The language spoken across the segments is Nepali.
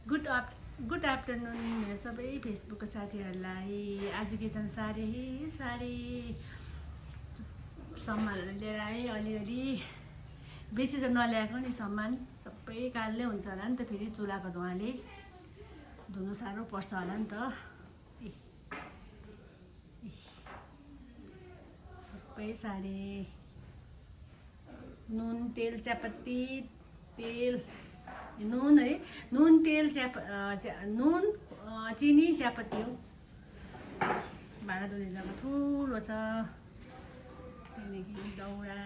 गुड आफ्टरनुन मेरो सबै फेसबुकको साथीहरूलाई। आज किचन साह्रै सामानहरू लिएर आएँ। अलिअलि बेसी चाहिँ नल्याएको नि सामान, सबै कालले हुन्छ होला नि त। फेरि चुलाको धुवाले धुनु साह्रो पर्छ होला नि त। सबै सारे नुन तेल चियापत्ती तेल नुन है, नुन तेल नुन चिनी चियापत्ती हो। भाँडा धुने जग्गा ठुलो छ। त्यहाँदेखि दाउरा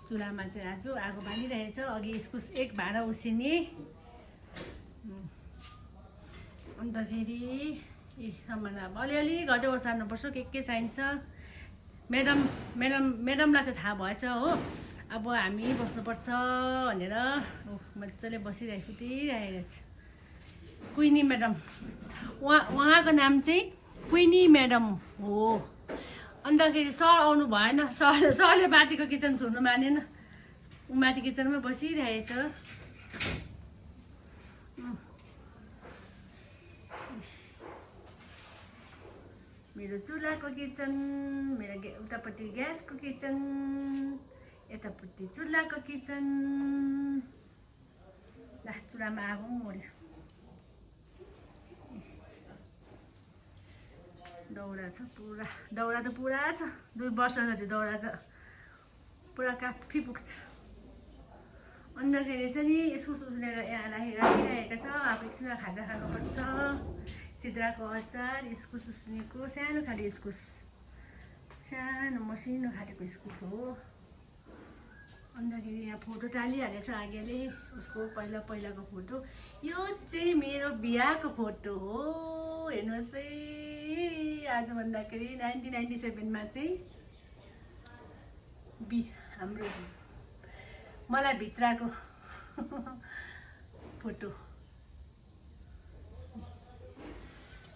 चुलामा चाहिँ आज आगो बालिरहेछ। अघि इस्कुस एक भाँडा उसिने। अन्तखेरि सामान अब अलिअलि गर्दै ओर्सार्नुपर्छ। के चाहिन्छ म्याडमलाई त थाहा भएछ हो। अब हामी बस्नुपर्छ भनेर मजाले बसिरहेको छु। सुतिरहेको छ क्विनी म्याडम। उहाँको नाम चाहिँ क्विनी म्याडम हो। अन्तखेरि सर आउनु भएन। सरले माथिको किचन छोड्नु मानेन। माथि किचनमै बसिरहेछ। मेरो चुलाको किचन, मेरो उतापट्टि ग्यासको किचन, यतापट्टि चुलाको किचन। ल चुलामा आगो मोल्यो। दाउरा छ पुरा, दाउरा त पुरा छ। 2 वर्ष जति दाउरा छ, पुरा काफी पुग्छ। अन्तखेरि चाहिँ नि इस्कुस उसिनेर यहाँ राखिरहेको छ। अब एकछिन खाजा खानुपर्छ। सिद्राको अचार, इस्कुस उसिनेको सानो खाले इस्कुस, सानो मसिनो खालेको इस्कुस हो। अन्तखेरि यहाँ फोटो टालिहालेछ आगेले उसको पहिलाको फोटो। यो चाहिँ मेरो बिहाको फोटो हो। हेर्नुहोस् है, आज भन्दाखेरि 1997 मा चाहिँ हाम्रो मलाई भित्रको फोटो।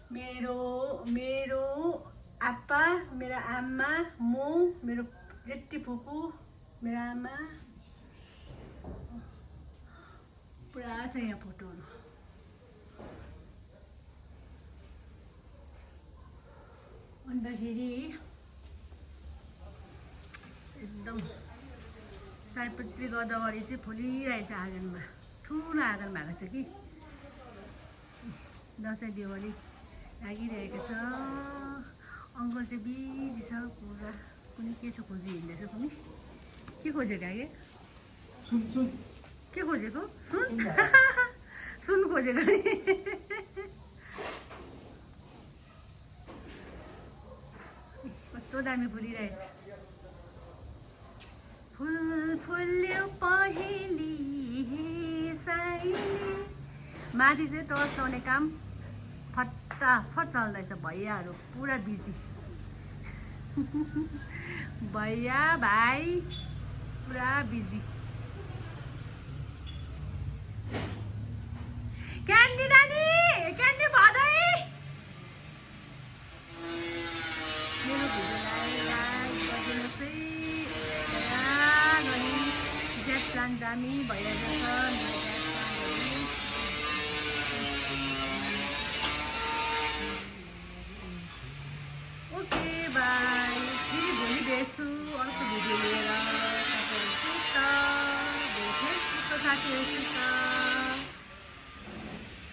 मेरो आप्पा, मेरो आमा, म, मेरो जेठी फुपू, मेरो आमा, पुरा छ यहाँ फोटोहरू। अन्तखेरि एकदम सयपत्री गदावरी चाहिँ फुलिरहेछ आँगनमा। ठुलो आँगन भएको छ कि। दसैँ दिवाली लागिरहेको छ। अङ्कल चाहिँ बिजी छ पुरा। कुनै के छ खोजी हिँड्दैछ। कुनै के खोजेको आगे? के खोजेको? सुन सुन खोजेको नि। कस्तो दामी फुलिरहेछ। फुल फुल्यो पहेली साइले। माथि चाहिँ तर्साउने काम फटाफट चल्दैछ। भैयाहरू पुरा बिजी। भैया भाइ पुरा बिजी। क्यान्डिड